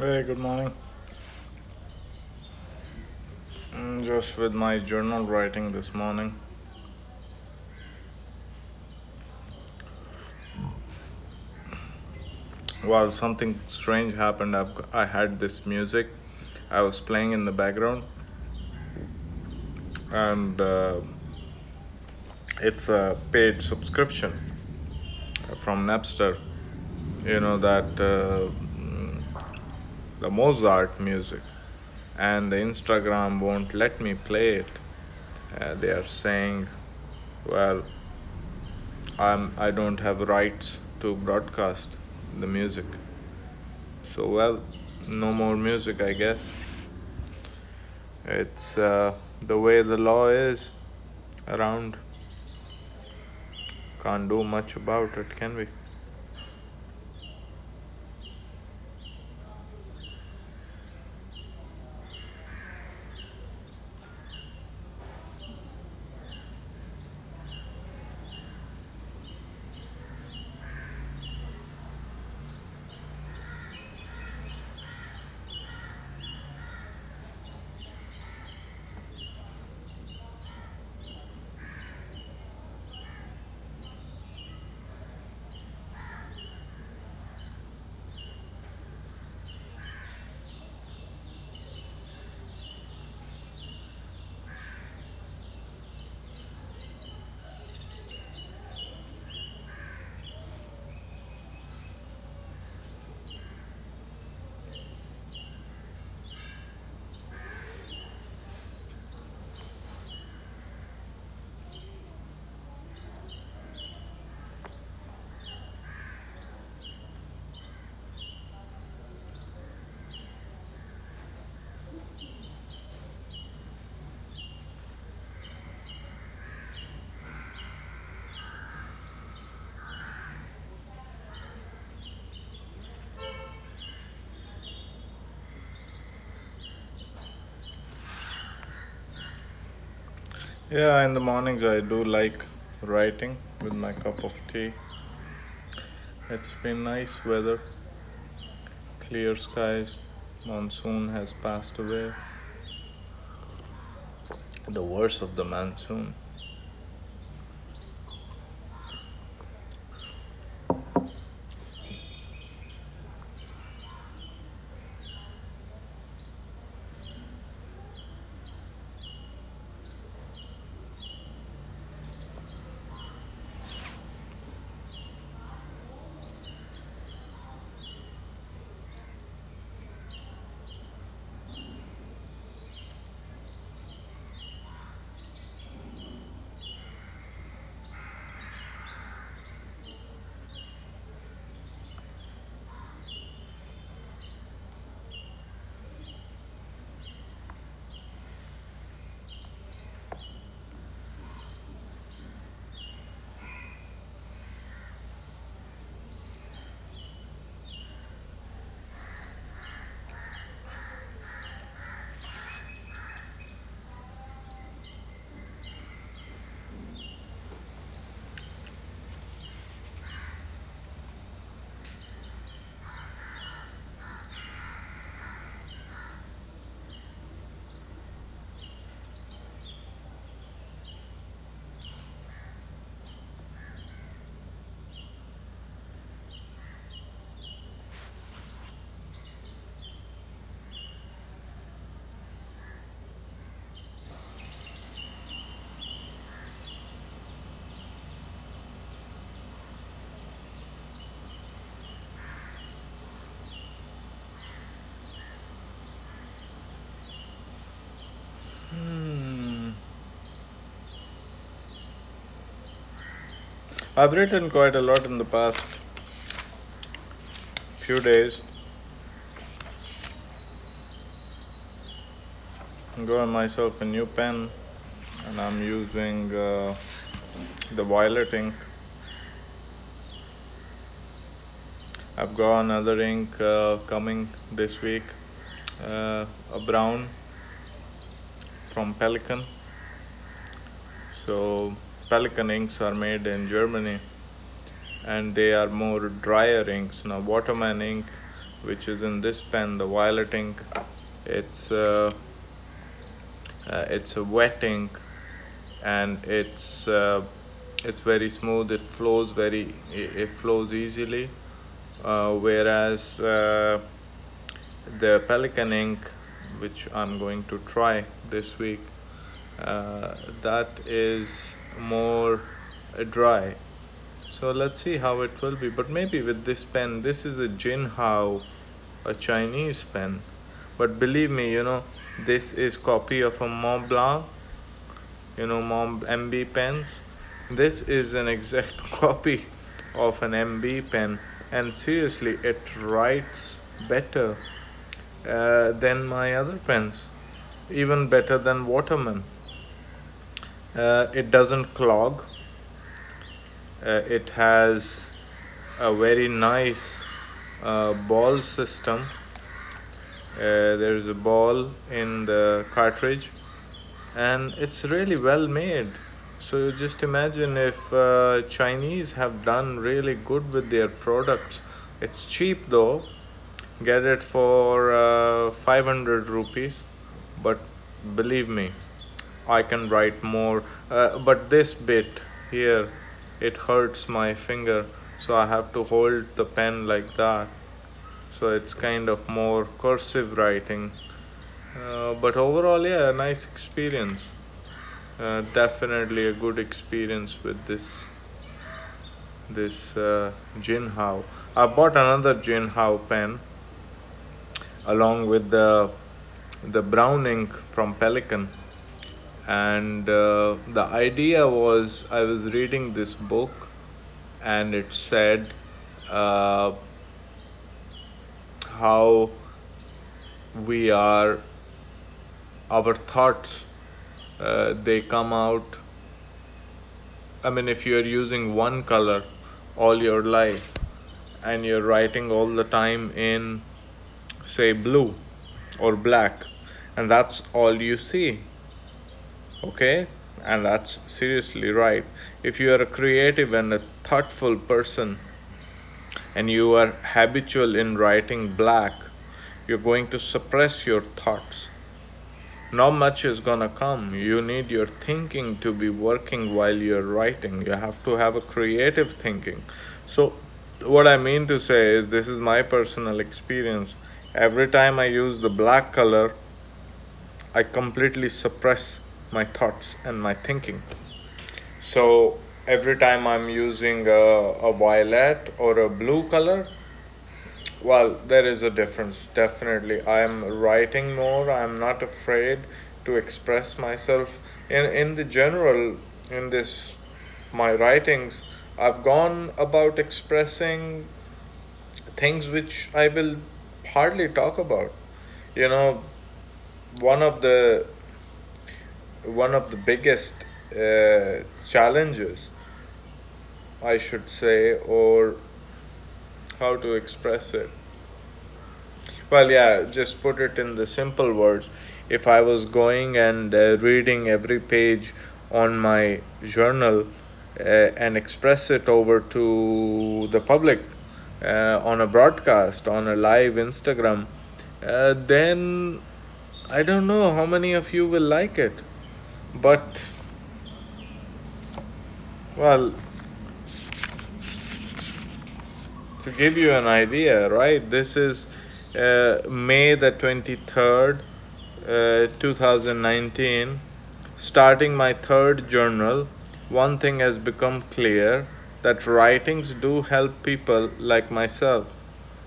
Hey, good morning. Just with my journal writing this morning. Well, something strange happened. I had this music I was playing in the background, and it's a paid subscription from Napster. You know that the Mozart music, and the Instagram won't let me play it. They are saying, well, I don't have rights to broadcast the music. So, well, no more music, I guess. It's the way the law is around. Can't do much about it, can we? Yeah, in the mornings I do like writing with my cup of tea. It's been nice weather, clear skies, monsoon has passed away. The worst of the monsoon. I've written quite a lot in the past few days. Got myself a new pen, and I'm using the violet ink. I've got another ink coming this week, a brown from Pelican. So, Pelican inks are made in Germany, and they are more drier inks. Now, Waterman ink which is in this pen, the violet ink. It's it's a wet ink, and it's very smooth. It flows easily. Whereas the Pelican ink, which I'm going to try this week, that is more dry. So let's see how it will be. But maybe with this pen, this is a Jinhao, a Chinese pen. But believe me, this is copy of a Mont Blanc, Mont MB pens. This is an exact copy of an MB pen, and seriously, it writes better than my other pens, even better than Waterman. It doesn't clog. It has a very nice ball system. There is a ball in the cartridge, and it's really well made. So you just imagine if Chinese have done really good with their products. It's cheap though. Get it for 500 rupees, but believe me, I can write more. But this bit here, it hurts my finger, so I have to hold the pen like that. So it's kind of more cursive writing. But overall, yeah, a nice experience. Definitely a good experience with this Jinhao. I bought another Jinhao pen along with the brown ink from Pelican. And the idea was, I was reading this book, and it said how we are, our thoughts, they come out. I mean, if you're using one color all your life and you're writing all the time in, say, blue or black, and that's all you see, okay? And that's seriously right. If you are a creative and a thoughtful person and you are habitual in writing black, you're going to suppress your thoughts. Not much is gonna come. You need your thinking to be working while you're writing. You have to have a creative thinking. So what I mean to say is, this is my personal experience. Every time I use the black color, I completely suppress my thoughts and my thinking. So every time I'm using a violet or a blue color, well, there is a difference, definitely. I am writing more. I'm not afraid to express myself. In the general, in this, my writings, I've gone about expressing things which I will hardly talk about. You know, one of the one of the biggest challenges, I should say, or how to express it. Well, yeah, just put it in the simple words. If I was going and reading every page on my journal and express it over to the public on a broadcast, on a live Instagram, then I don't know how many of you will like it. But, well, to give you an idea, right? This is May the 23rd, 2019. Starting my third journal, one thing has become clear, that writings do help people like myself.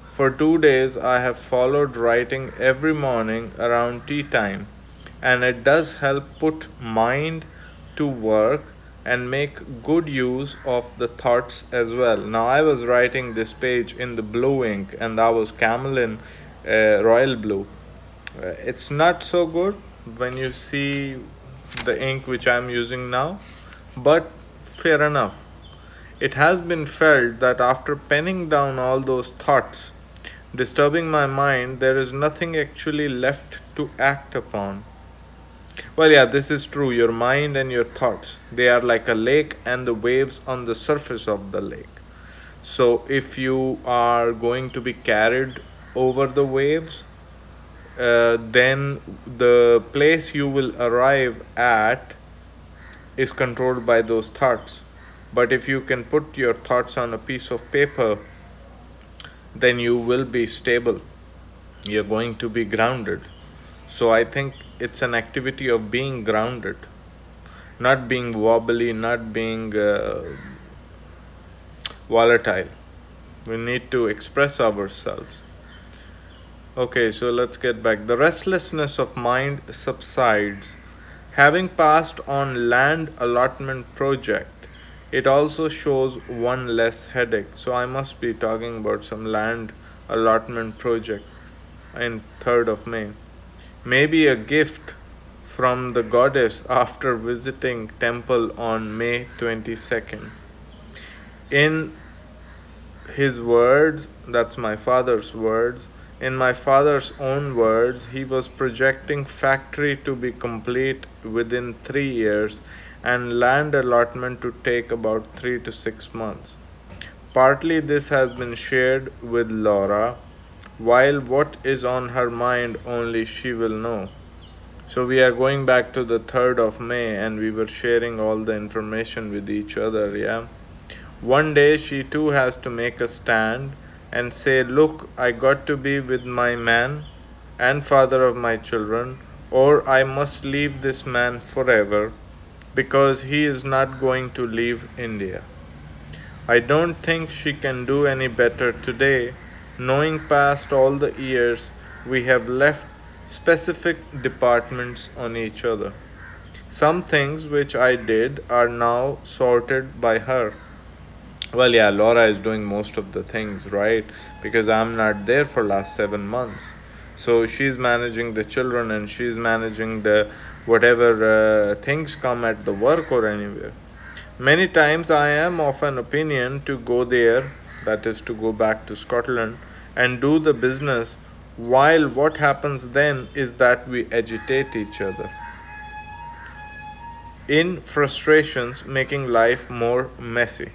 For 2 days, I have followed writing every morning around tea time, and it does help put mind to work and make good use of the thoughts as well. Now, I was writing this page in the blue ink, and that was Camelin Royal Blue. It's not so good when you see the ink which I'm using now, but fair enough. It has been felt that after penning down all those thoughts disturbing my mind, there is nothing actually left to act upon. Well, yeah, this is true. Your mind and your thoughts, they are like a lake and the waves on the surface of the lake. So if you are going to be carried over the waves, then the place you will arrive at is controlled by those thoughts. But if you can put your thoughts on a piece of paper, then you will be stable. You're going to be grounded. So I think it's an activity of being grounded, not being wobbly, not being volatile. We need to express ourselves. Okay, so let's get back. The restlessness of mind subsides. Having passed on land allotment project, it also shows one less headache. So I must be talking about some land allotment project in 3rd of May. Maybe a gift from the goddess after visiting temple on May 22nd. In his words, that's my father's words, in my father's own words, he was projecting factory to be complete within 3 years and land allotment to take about 3 to 6 months. Partly this has been shared with Laura, while what is on her mind only she will know. So we are going back to the 3rd of May and we were sharing all the information with each other, yeah? One day she too has to make a stand and say, look, I got to be with my man and father of my children, or I must leave this man forever because he is not going to leave India. I don't think she can do any better today, knowing past all the years we have left specific departments on each other. Some things which I did are now sorted by her. Well, yeah, Laura is doing most of the things, right? Because I'm not there for last 7 months. So she's managing the children and she's managing the whatever things come at the work or anywhere. Many times I am of an opinion to go there, that is to go back to Scotland and do the business, while what happens then is that we agitate each other in frustrations, making life more messy.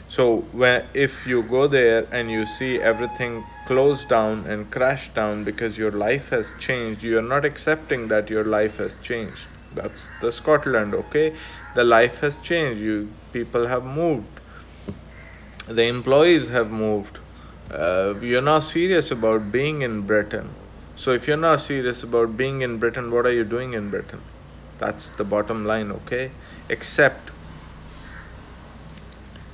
So if you go there and you see everything closed down and crashed down because your life has changed, you are not accepting that your life has changed. That's the Scotland, okay? The life has changed. You people have moved. The employees have moved. You're not serious about being in Britain. So if you're not serious about being in Britain, what are you doing in Britain? That's the bottom line, okay? Except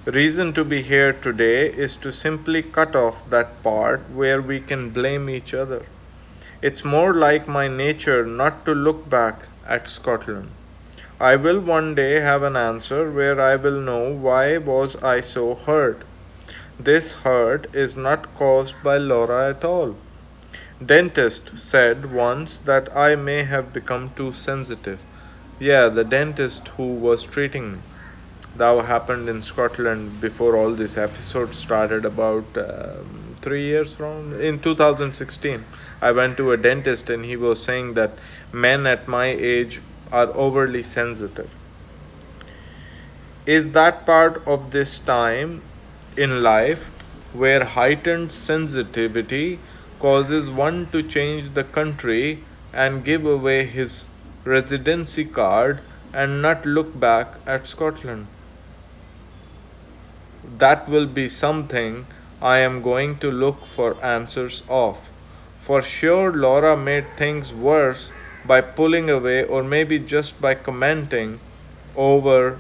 reason to be here today is to simply cut off that part where we can blame each other. It's more like my nature not to look back at Scotland. I will one day have an answer where I will know why was I so hurt. This hurt is not caused by Laura at all. Dentist said once that I may have become too sensitive. Yeah, the dentist who was treating me. That happened in Scotland before all this episode started, about 3 years from in 2016. I went to a dentist and he was saying that men at my age are overly sensitive. Is that part of this time in life where heightened sensitivity causes one to change the country and give away his residency card and not look back at Scotland? That will be something I am going to look for answers of. For sure, Laura made things worse by pulling away, or maybe just by commenting over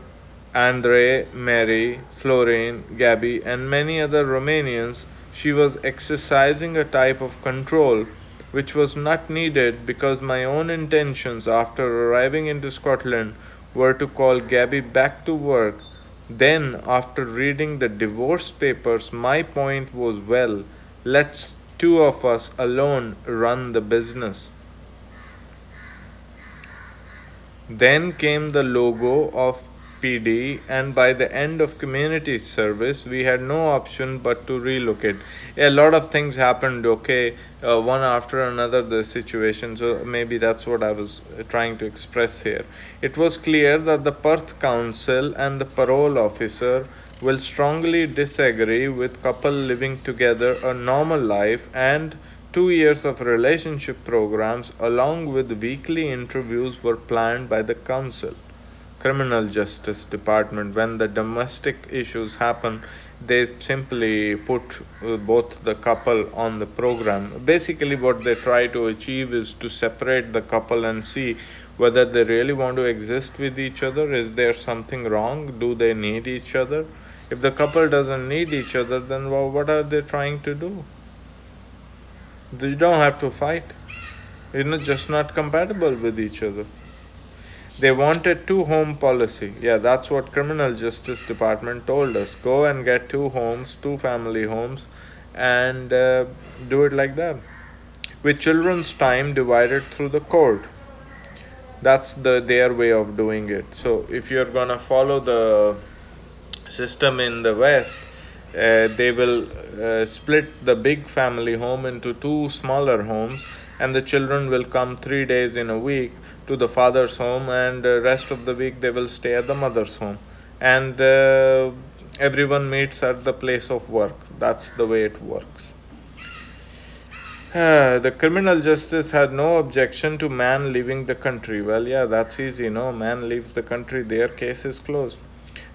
Andre, Mary, Florine, Gabby, and many other Romanians. She was exercising a type of control which was not needed because my own intentions after arriving into Scotland were to call Gabby back to work. Then, after reading the divorce papers, my point was, well, let's two of us alone run the business. Then came the logo of PD, and by the end of community service, we had no option but to relocate. A lot of things happened, okay, one after another, the situation. So maybe that's what I was trying to express here. It was clear that the Perth Council and the parole officer will strongly disagree with couple living together a normal life, and 2 years of relationship programs along with weekly interviews were planned by the council criminal justice department. When the domestic issues happen, they simply put both the couple on the program. Basically what they try to achieve is to separate the couple and see whether they really want to exist with each other. Is there something wrong? Do they need each other? If the couple doesn't need each other, then what are they trying to do? You don't have to fight. You're just not compatible with each other. They wanted two home policy. Yeah, that's what criminal justice department told us. Go and get two homes, two family homes, and do it like that. With children's time divided through the court. That's their way of doing it. So if you're gonna follow the system in the West, they will split the big family home into two smaller homes, and the children will come 3 days in a week to the father's home, and rest of the week they will stay at the mother's home, and everyone meets at the place of work. That's the way it works. The criminal justice had no objection to man leaving the country. Well, yeah, that's easy. No, man leaves the country, their case is closed.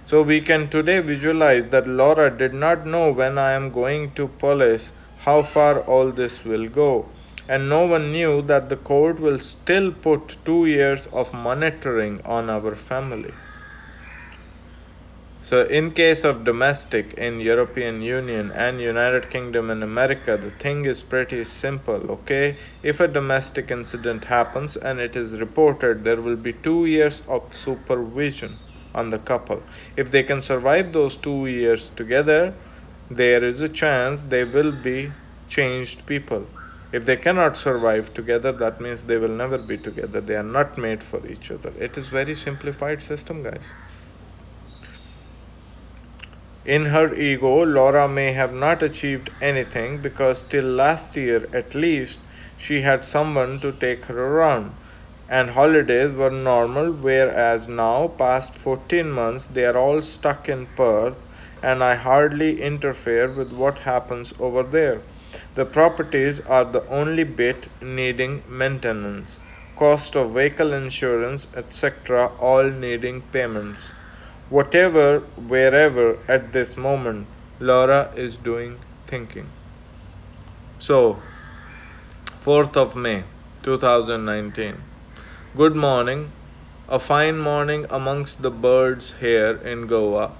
So we can today visualize that Laura did not know when I am going to police how far all this will go. And no one knew that the court will still put 2 years of monitoring on our family. So in case of domestic in European Union and United Kingdom and America, the thing is pretty simple, okay? If a domestic incident happens and it is reported, there will be 2 years of supervision on the couple. If they can survive those 2 years together, there is a chance they will be changed people. If they cannot survive together, that means they will never be together. They are not made for each other. It is very simplified system, guys. In her ego, Laura may have not achieved anything because till last year at least she had someone to take her around and holidays were normal, whereas now, past 14 months, they are all stuck in Perth and I hardly interfere with what happens over there. The properties are the only bit needing maintenance, cost of vehicle insurance, etc., all needing payments. Whatever, wherever, at this moment, Laura is doing thinking. So, 4th of May 2019. Good morning. A fine morning amongst the birds here in Goa.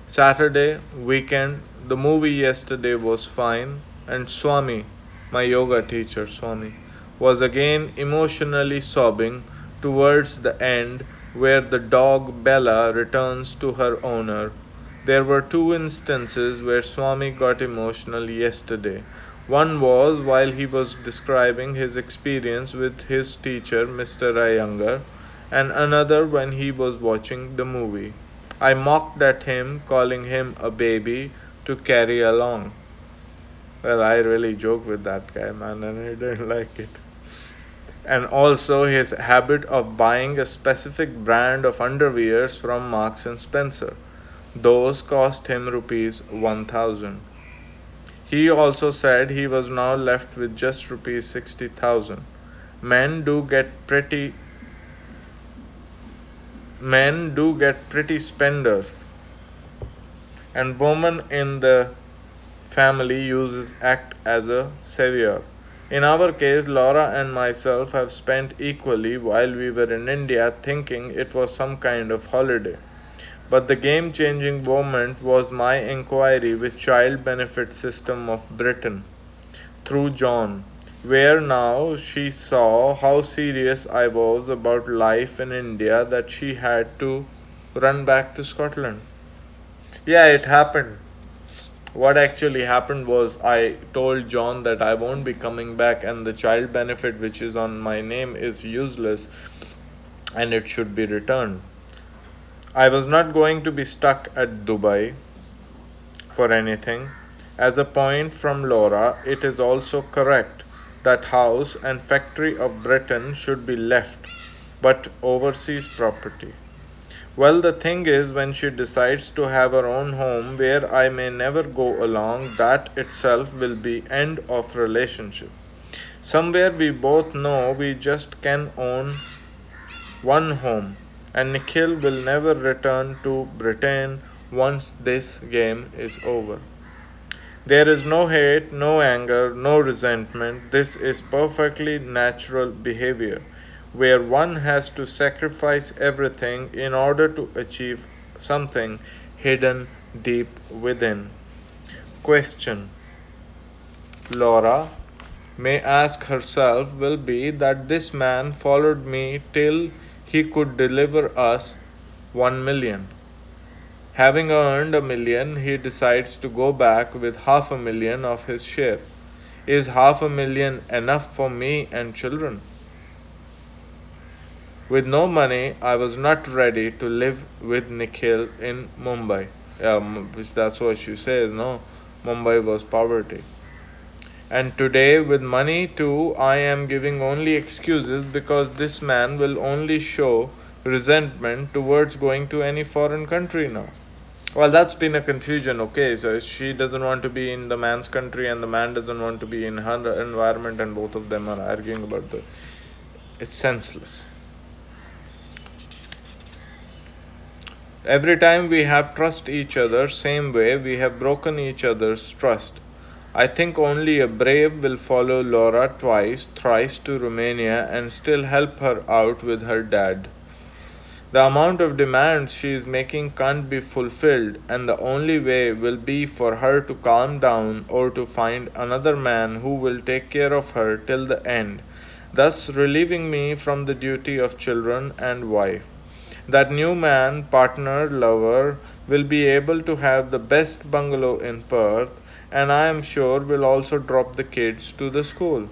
Saturday, weekend. The movie yesterday was fine, and Swami, my yoga teacher, Swami, was again emotionally sobbing towards the end where the dog Bella returns to her owner. There were two instances where Swami got emotional yesterday. One was while he was describing his experience with his teacher, Mr. Iyengar, and another when he was watching the movie. I mocked at him, calling him a baby to carry along. Well, I really joked with that guy, man, and he didn't like it. And also his habit of buying a specific brand of underwears from Marks and Spencer. Those cost him rupees 1000. He also said he was now left with just rupees 60,000. Men do get pretty spenders, and women in the family uses act as a savior. In our case, Laura and myself have spent equally while we were in India thinking it was some kind of holiday. But the game-changing moment was my inquiry with child benefit system of Britain through John, where now she saw how serious I was about life in India that she had to run back to Scotland. Yeah, it happened. What actually happened was I told John that I won't be coming back and the child benefit which is on my name is useless and it should be returned. I was not going to be stuck at Dubai for anything. As a point from Laura, it is also correct that house and factory of Britain should be left, but overseas property. Well, the thing is, when she decides to have her own home where I may never go along, that itself will be end of relationship. Somewhere we both know we just can own one home, and Nikhil will never return to Britain once this game is over. There is no hate, no anger, no resentment. This is perfectly natural behavior where one has to sacrifice everything in order to achieve something hidden deep within. Question Laura may ask herself will be that this man followed me till he could deliver us 1 million. Having earned a million, he decides to go back with half a million of his share. Is half a million enough for me and children? With no money, I was not ready to live with Nikhil in Mumbai. That's what she says, no? Mumbai was poverty. And today, with money too, I am giving only excuses because this man will only show resentment towards going to any foreign country now. Well, that's been a confusion, okay? So she doesn't want to be in the man's country and the man doesn't want to be in her environment, and both of them are arguing about the. It's senseless. Every time we have trust each other, same way we have broken each other's trust. I think only a brave will follow Laura twice, thrice to Romania and still help her out with her dad. The amount of demands she is making can't be fulfilled, and the only way will be for her to calm down or to find another man who will take care of her till the end, thus relieving me from the duty of children and wife. That new man, partner, lover will be able to have the best bungalow in Perth, and I am sure will also drop the kids to the school.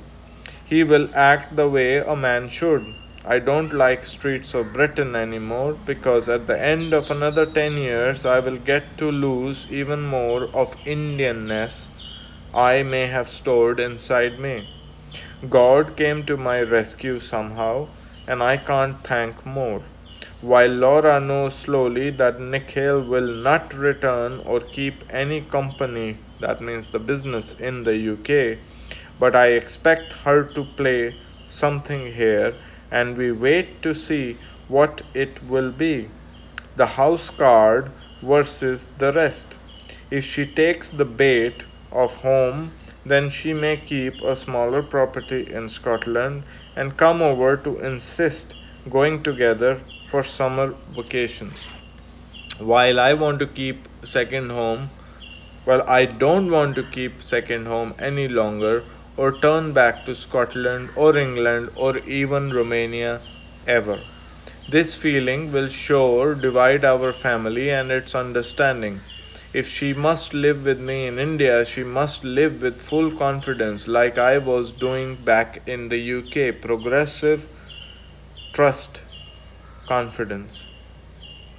He will act the way a man should. I don't like streets of Britain anymore because at the end of another 10 years I will get to lose even more of Indianness I may have stored inside me. God came to my rescue somehow, and I can't thank more. While Laura knows slowly that Nikhil will not return or keep any company, that means the business in the UK, but I expect her to play something here, and we wait to see what it will be. The house card versus the rest. If she takes the bait of home, then she may keep a smaller property in Scotland and come over to insist going together for summer vacations. While I want to keep second home, well, I don't want to keep second home any longer or turn back to Scotland or England or even Romania ever. This feeling will sure divide our family and its understanding. If she must live with me in India, she must live with full confidence, like I was doing back in the UK. Progressive trust, confidence.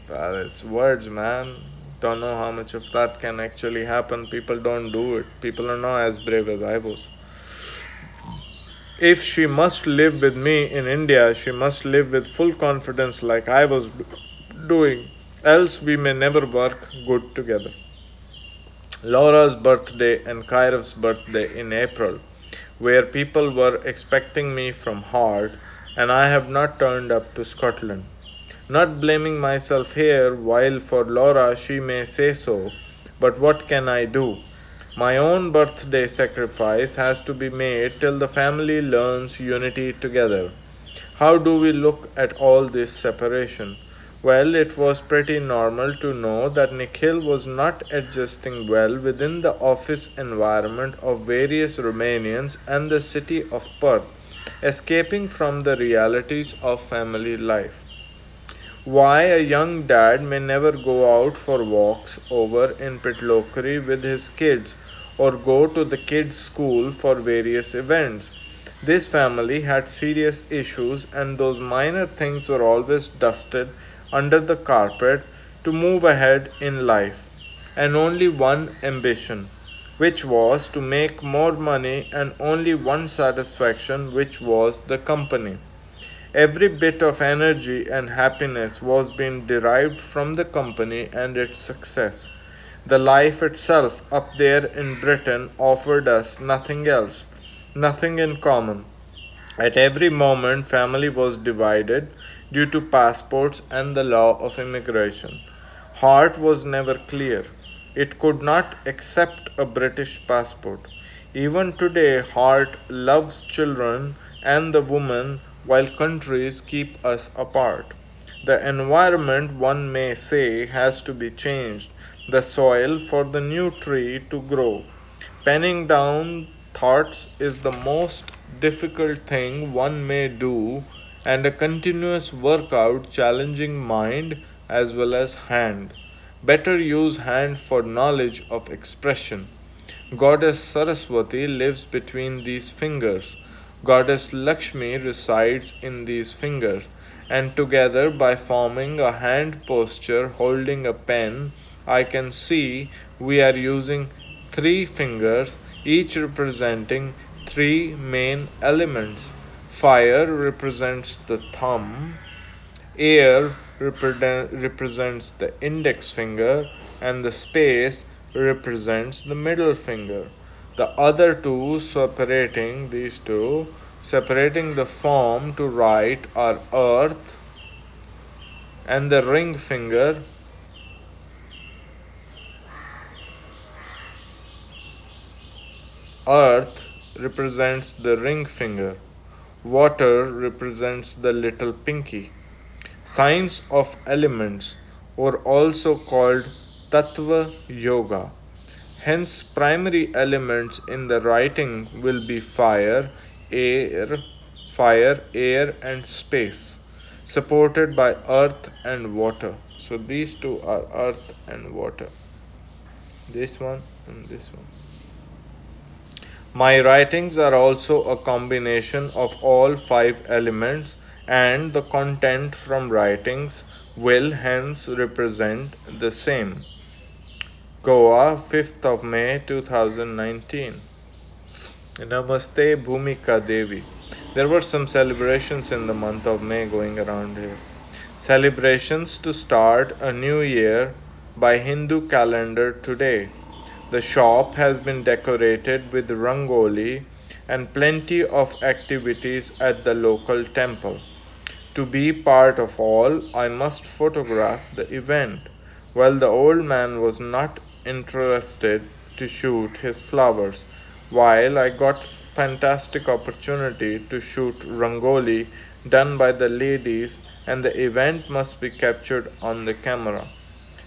It's words, man. Don't know how much of that can actually happen. People don't do it. People are not as brave as I was. If she must live with me in India, she must live with full confidence like I was doing, else we may never work good together. Laura's birthday and Kairov's birthday in April, where people were expecting me from heart, and I have not turned up to Scotland. Not blaming myself here, while for Laura she may say so, but what can I do? My own birthday sacrifice has to be made till the family learns unity together. How do we look at all this separation? Well, it was pretty normal to know that Nikhil was not adjusting well within the office environment of various Romanians and the city of Perth, escaping from the realities of family life. Why a young dad may never go out for walks over in Pitlochry with his kids or go to the kids' school for various events. This family had serious issues, and those minor things were always dusted under the carpet to move ahead in life, and only one ambition, which was to make more money, and only one satisfaction, which was the company. Every bit of energy and happiness was being derived from the company and its success. The life itself up there in Britain offered us nothing else, nothing in common. At every moment, family was divided due to passports and the law of immigration. Heart was never clear. It could not accept a British passport. Even today, heart loves children and the woman while countries keep us apart. The environment, one may say, has to be changed, the soil for the new tree to grow. Penning down thoughts is the most difficult thing one may do, and a continuous workout challenging mind as well as hand. Better use hand for knowledge of expression. Goddess Saraswati lives between these fingers. Goddess Lakshmi resides in these fingers, and together, by forming a hand posture holding a pen, I can see we are using three fingers, each representing three main elements. Fire represents the thumb, air represents the index finger, and the space represents the middle finger. The other two separating these two, separating the form to write, are earth and the ring finger. Earth represents the ring finger. Water represents the little pinky. Science of elements, or also called Tattva Yoga. Hence, primary elements in the writing will be air, air, and space, supported by earth and water. So these two are earth and water. This one and this one. My writings are also a combination of all five elements, and the content from writings will hence represent the same. Goa, 5th of May 2019. Namaste Bhumika Devi. There were some celebrations in the month of May going around here. Celebrations to start a new year by Hindu calendar today. The shop has been decorated with rangoli and plenty of activities at the local temple. To be part of all, I must photograph the event. Well, the old man was not interested to shoot his flowers, while I got fantastic opportunity to shoot rangoli done by the ladies, and the event must be captured on the camera.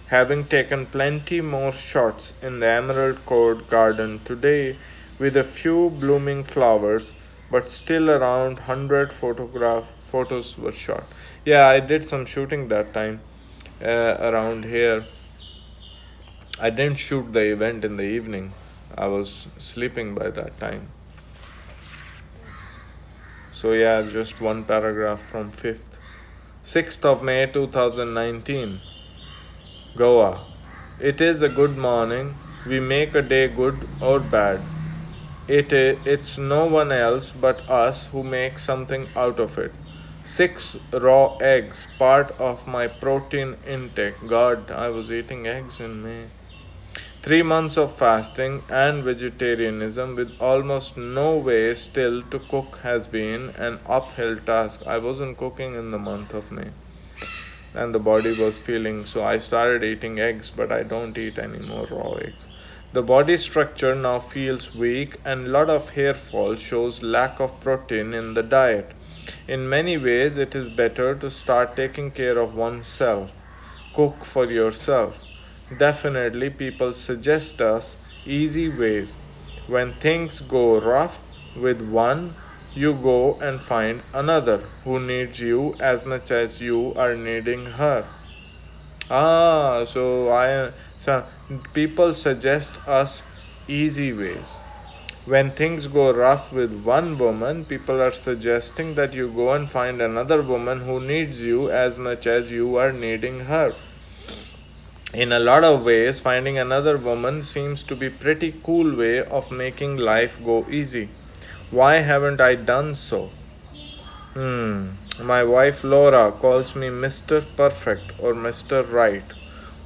Having taken plenty more shots in the Emerald Court garden today with a few blooming flowers, but still around 100 photos were shot. Yeah, I did some shooting that time around here. I didn't shoot the event in the evening. I was sleeping by that time. So yeah, just one paragraph from 5th. 6th of May 2019. Goa. It is a good morning. We make a day good or bad. It's no one else but us who make something out of it. 6 raw eggs, part of my protein intake. God, I was eating eggs in May. 3 months of fasting and vegetarianism with almost no way still to cook has been an uphill task. I wasn't cooking in the month of May, and the body was feeling, so I started eating eggs, but I don't eat any more raw eggs. The body structure now feels weak, and lot of hair fall shows lack of protein in the diet. In many ways, it is better to start taking care of oneself. Cook for yourself. Definitely, people suggest us easy ways. When things go rough with one, you go and find another who needs you as much as you are needing her. So people suggest us easy ways. When things go rough with one woman, people are suggesting that you go and find another woman who needs you as much as you are needing her. In a lot of ways, finding another woman seems to be pretty cool way of making life go easy. Why haven't I done so? My wife Laura calls me Mr. Perfect or Mr. Right,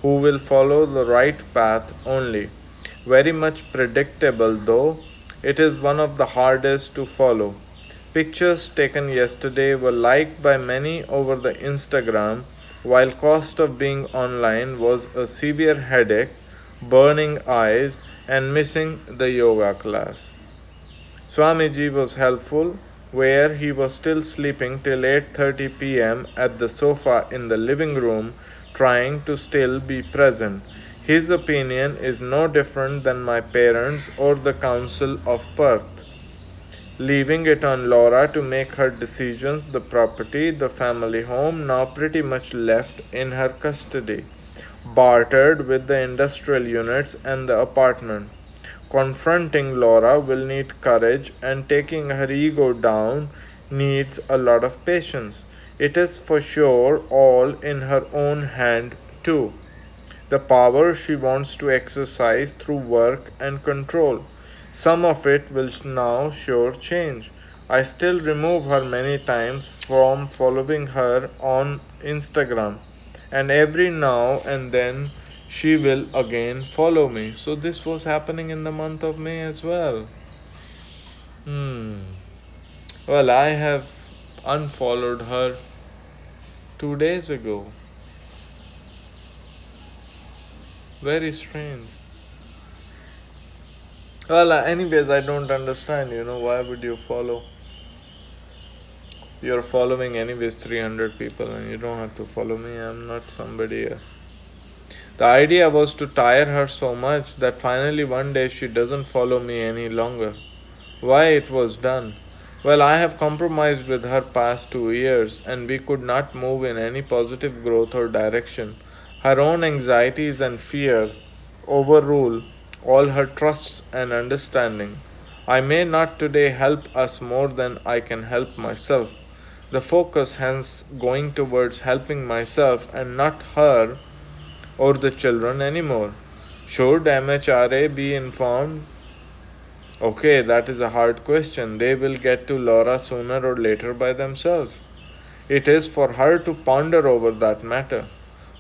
who will follow the right path only. Very much predictable though, it is one of the hardest to follow. Pictures taken yesterday were liked by many over the Instagram, while cost of being online was a severe headache, burning eyes, and missing the yoga class. Swamiji was helpful, where he was still sleeping till 8:30 p.m. at the sofa in the living room, trying to still be present. His opinion is no different than my parents' or the Council of Perth, leaving it on Laura to make her decisions. The property, the family home, now pretty much left in her custody, bartered with the industrial units and the apartment. Confronting Laura will need courage, and taking her ego down needs a lot of patience. It is for sure all in her own hand, too. The power she wants to exercise through work and control. Some of it will now sure change. I still remove her many times from following her on Instagram, and every now and then she will again follow me. So, this was happening in the month of May as well. Hmm. Well, I have unfollowed her 2 days ago. Very strange. Well, anyways, I don't understand, why would you follow? You're following anyways 300 people and you don't have to follow me. I'm not somebody. The idea was to tire her so much that finally one day she doesn't follow me any longer. Why it was done? Well, I have compromised with her past 2 years and we could not move in any positive growth or direction. Her own anxieties and fears overrule all her trusts and understanding. I may not today help us more than I can help myself. The focus hence going towards helping myself and not her or the children anymore. Should MHRA be informed? Okay, that is a hard question. They will get to Laura sooner or later by themselves. It is for her to ponder over that matter.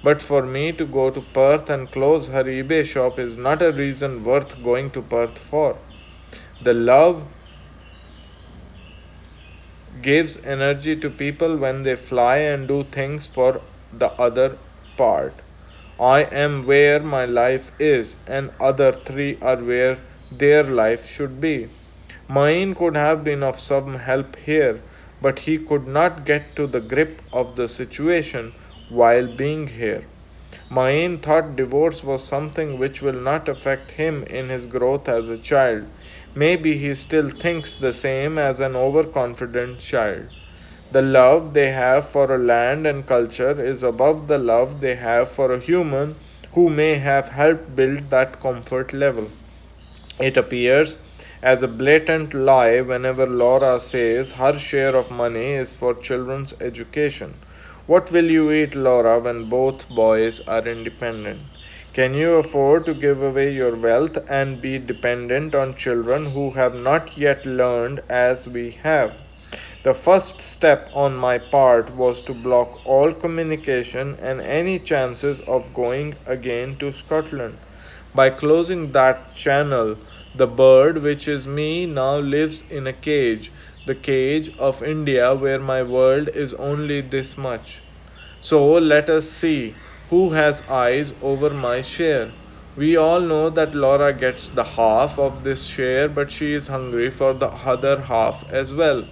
But for me to go to Perth and close her eBay shop is not a reason worth going to Perth for. The love gives energy to people when they fly and do things for the other part. I am where my life is, and other three are where their life should be. Mine could have been of some help here, but he could not get to the grip of the situation while being here. Mine thought divorce was something which will not affect him in his growth as a child. Maybe he still thinks the same as an overconfident child. The love they have for a land and culture is above the love they have for a human who may have helped build that comfort level. It appears as a blatant lie whenever Laura says her share of money is for children's education. What will you eat, Laura, when both boys are independent? Can you afford to give away your wealth and be dependent on children who have not yet learned as we have? The first step on my part was to block all communication and any chances of going again to Scotland. By closing that channel, the bird, which is me, now lives in a cage, the cage of India, where my world is only this much. So let us see who has eyes over my share. We all know that Laura gets the half of this share, but she is hungry for the other half as well.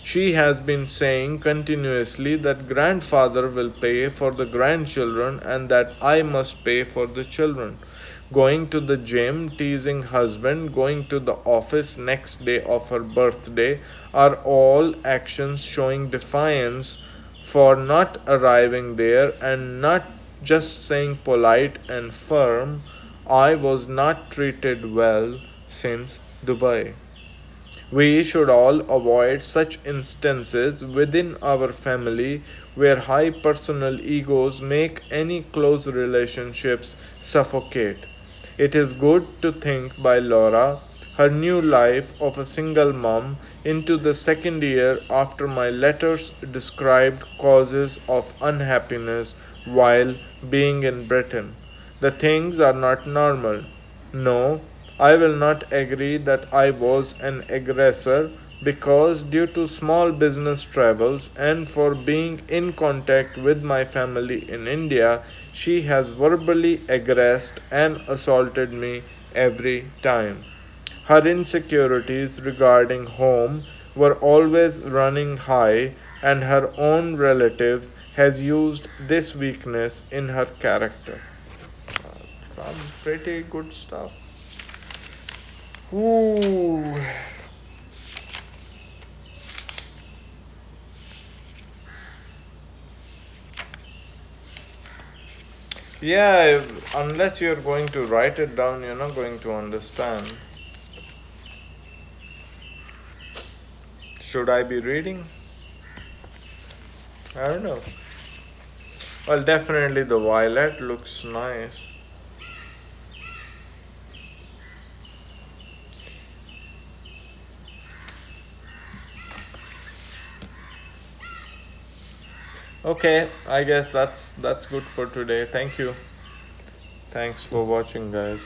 She has been saying continuously that grandfather will pay for the grandchildren and that I must pay for the children. Going to the gym, teasing husband, going to the office next day of her birthday are all actions showing defiance for not arriving there and not just saying polite and firm, I was not treated well since Dubai. We should all avoid such instances within our family where high personal egos make any close relationships suffocate. It is good to think by Laura, her new life of a single mom into the second year after my letters described causes of unhappiness while being in Britain. The things are not normal. No, I will not agree that I was an aggressor because, due to small business travels and for being in contact with my family in India, she has verbally aggressed and assaulted me every time. Her insecurities regarding home were always running high, and her own relatives has used this weakness in her character. Some pretty good stuff. Ooh. Yeah, unless you're going to write it down, you're not going to understand. Should I be reading? I don't know. Well, definitely the violet looks nice. Okay, I guess that's good for today. Thank you. Thanks for watching, guys.